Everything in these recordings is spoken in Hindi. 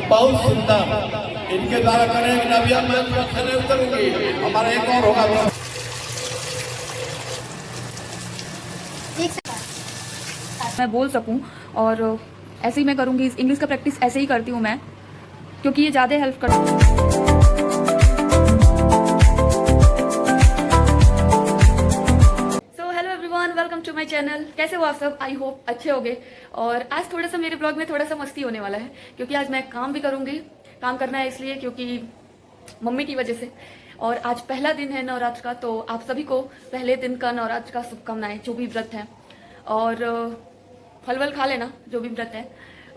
बहुत सुंदर इनके द्वारा करेंगे। नबिया मैं तुरंत नहीं उतरूंगी, हमारा एक और होगा। मैं बोल सकूं और ऐसे ही मैं करूंगी। इंग्लिश का प्रैक्टिस ऐसे ही करती हूँ मैं, क्योंकि ये ज़्यादा हेल्प करता है। So hello everyone, welcome to my channel. कैसे हो आप सब? आई होप अच्छे होंगे। और आज थोड़ा सा मेरे ब्लॉग में थोड़ा सा मस्ती होने वाला है, क्योंकि आज मैं काम भी करूंगी। काम करना है इसलिए क्योंकि मम्मी की वजह से। और आज पहला दिन है नवरात्र का, तो आप सभी को पहले दिन का नवरात्र का शुभकामनाएं, जो भी व्रत है। और फल वल खा लेना जो भी व्रत है।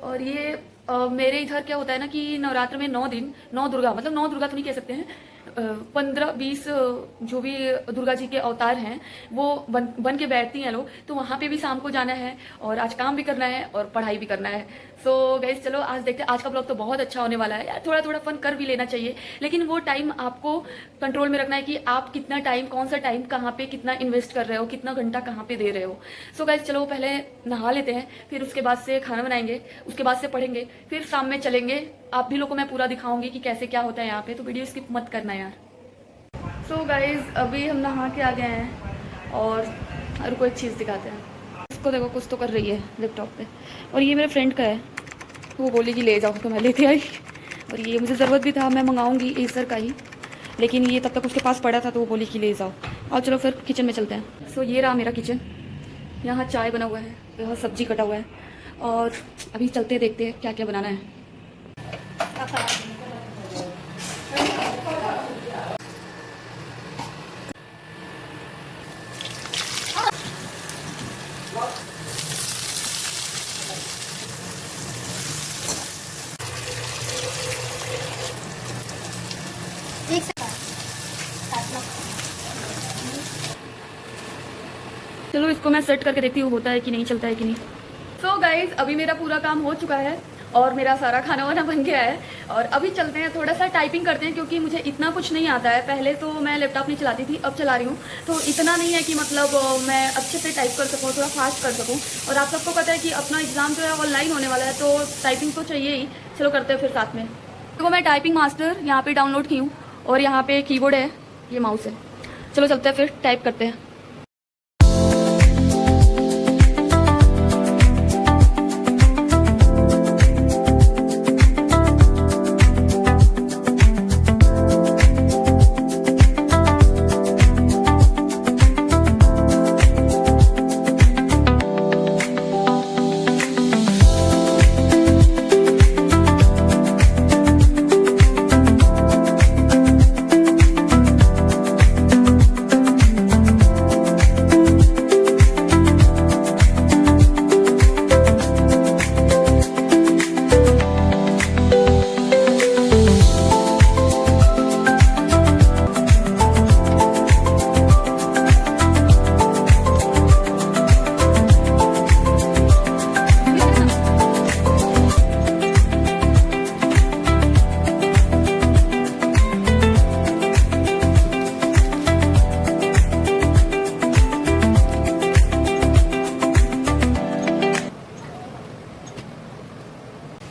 और ये मेरे इधर क्या होता है ना कि नवरात्र में 9 दिन 9 दुर्गा, मतलब 9 दुर्गा तो नहीं कह सकते हैं, 15-20 जो भी दुर्गा जी के अवतार हैं वो बन के बैठती हैं लोग। तो वहाँ पे भी शाम को जाना है और आज काम भी करना है और पढ़ाई भी करना है। सो गाइस चलो आज देखते हैं। आज का ब्लॉग तो बहुत अच्छा होने वाला है यार। थोड़ा थोड़ा फन कर भी लेना चाहिए, लेकिन वो टाइम आपको कंट्रोल में रखना है कि आप कितना टाइम, कौन सा टाइम कहाँ पे कितना इन्वेस्ट कर रहे हो, कितना घंटा कहाँ पे दे रहे हो। सो गाइस चलो पहले नहा लेते हैं, फिर उसके बाद से खाना बनाएंगे, उसके बाद से पढ़ेंगे, फिर शाम में चलेंगे। आप भी लोग को मैं पूरा दिखाऊंगी कि कैसे क्या होता है यहाँ पे, तो वीडियो स्किप मत करना यार। सो गाइज अभी हम नहा के आ गए हैं और कोई एक चीज़ दिखाते हैं। इसको देखो, कुछ तो कर रही है लैपटॉप पे। और ये मेरे फ्रेंड का है, वो बोली कि ले जाओ, तो मैं लेते आई। और ये मुझे ज़रूरत भी था, मैं मंगाऊंगी एसर का ही, लेकिन ये तब तक उसके पास पड़ा था तो वो बोली कि ले जाओ। और चलो फिर किचन में चलते हैं। सो ये रहा मेरा किचन। यहाँ चाय बना हुआ है, यहाँ सब्जी कटा हुआ है, और अभी चलते देखते हैं क्या क्या बनाना है। चलो इसको मैं सेट करके देखती हूँ होता है कि नहीं, चलता है कि नहीं। सो गाइज अभी मेरा पूरा काम हो चुका है और मेरा सारा खाना वाना बन गया है। और अभी चलते हैं, थोड़ा सा टाइपिंग करते हैं, क्योंकि मुझे इतना कुछ नहीं आता है। पहले तो मैं लैपटॉप नहीं चलाती थी, अब चला रही हूँ, तो इतना नहीं है कि मतलब मैं अच्छे से टाइप कर सकूँ, थोड़ा फास्ट कर सकूँ। और आप सबको पता है कि अपना एग्जाम जो है ऑनलाइन होने वाला है, तो टाइपिंग तो चाहिए ही। चलो करते हैं फिर साथ में। तो मैं टाइपिंग मास्टर यहाँ पर डाउनलोड की हूँ, और यहाँ पर कीबोर्ड है, ये माउस है। चलो चलते हैं फिर टाइप करते हैं।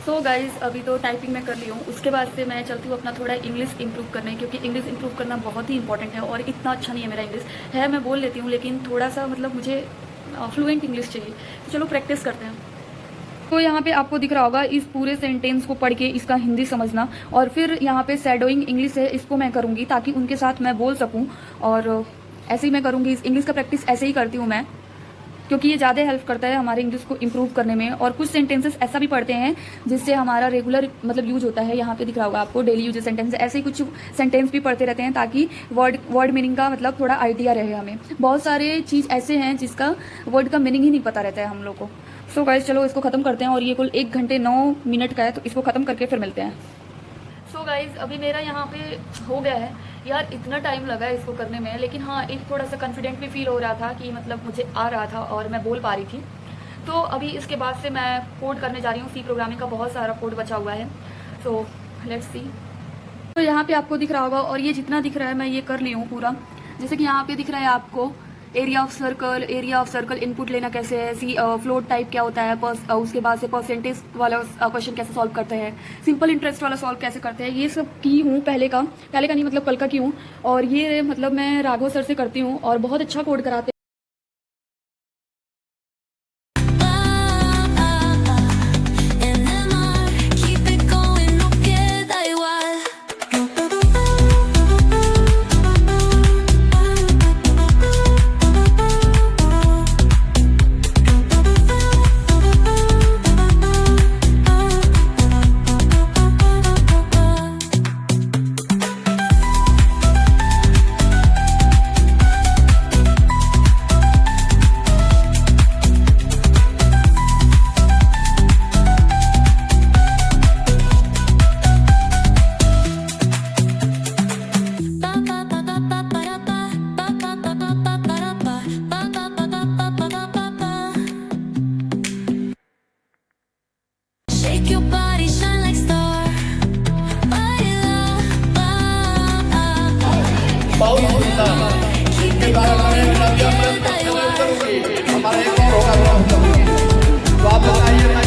सो गाइज अभी तो टाइपिंग मैं कर ली हूँ, उसके बाद से मैं चलती हूँ अपना थोड़ा इंग्लिश इंप्रूव करने, क्योंकि इंग्लिश इंप्रूव करना बहुत ही इंपॉर्टेंट है। और इतना अच्छा नहीं है मेरा इंग्लिश, है मैं बोल लेती हूँ, लेकिन थोड़ा सा मतलब मुझे फ्लुएंट इंग्लिश चाहिए। तो चलो प्रैक्टिस करते हैं। तो यहाँ पे आपको दिख रहा होगा, इस पूरे सेंटेंस को पढ़ के इसका हिंदी समझना, और फिर यहाँ पे शैडोइंग इंग्लिश है, इसको मैं करूँगी ताकि उनके साथ मैं बोल सकूँ। और ऐसे ही मैं करूँगी। इंग्लिश का प्रैक्टिस ऐसे ही करती हूँ मैं, क्योंकि ये ज़्यादा हेल्प करता है हमारे इंग्लिश को इम्प्रूव करने में। और कुछ सेंटेंसेस ऐसा भी पढ़ते हैं जिससे हमारा रेगुलर मतलब यूज होता है। यहाँ पे दिख रहा होगा आपको डेली यूज सेंटेंस, ऐसे ही कुछ सेंटेंस भी पढ़ते रहते हैं ताकि वर्ड मीनिंग का मतलब थोड़ा आइडिया रहे हमें। बहुत सारे चीज़ ऐसे हैं जिसका वर्ड का मीनिंग ही नहीं पता रहता है हम लोग को। सो गाइस चलो इसको ख़त्म करते हैं, और ये कुल 1 घंटे 9 मिनट का है, तो इसको ख़त्म करके फिर मिलते हैं। सो गाइज अभी मेरा यहाँ पे हो गया है यार। इतना टाइम लगा है इसको करने में, लेकिन हाँ एक थोड़ा सा कॉन्फिडेंट भी फील हो रहा था कि मतलब मुझे आ रहा था और मैं बोल पा रही थी। तो अभी इसके बाद से मैं कोड करने जा रही हूँ। सी प्रोग्रामिंग का बहुत सारा कोड बचा हुआ है, सो लेट्स सी। तो यहाँ पे आपको दिख रहा होगा, और ये जितना दिख रहा है मैं ये कर ली हूँ पूरा। जैसे कि यहाँ पे दिख रहा है आपको एरिया ऑफ सर्कल इनपुट लेना कैसे है, फ्लोट टाइप क्या होता है, उसके बाद से परसेंटेज वाला क्वेश्चन कैसे सॉल्व करते हैं, सिंपल इंटरेस्ट वाला सॉल्व कैसे करते हैं, ये सब की हूँ पहले का नहीं मतलब कल का की हूँ। और ये मतलब मैं राघव सर से करती हूँ और बहुत अच्छा कोड कराते हैं। Shake your body, shine like star. बहुत सुंदर। इनके द्वारा करें रबिया मैं करूंगी। हमारा एक और होगा तो आप बताइए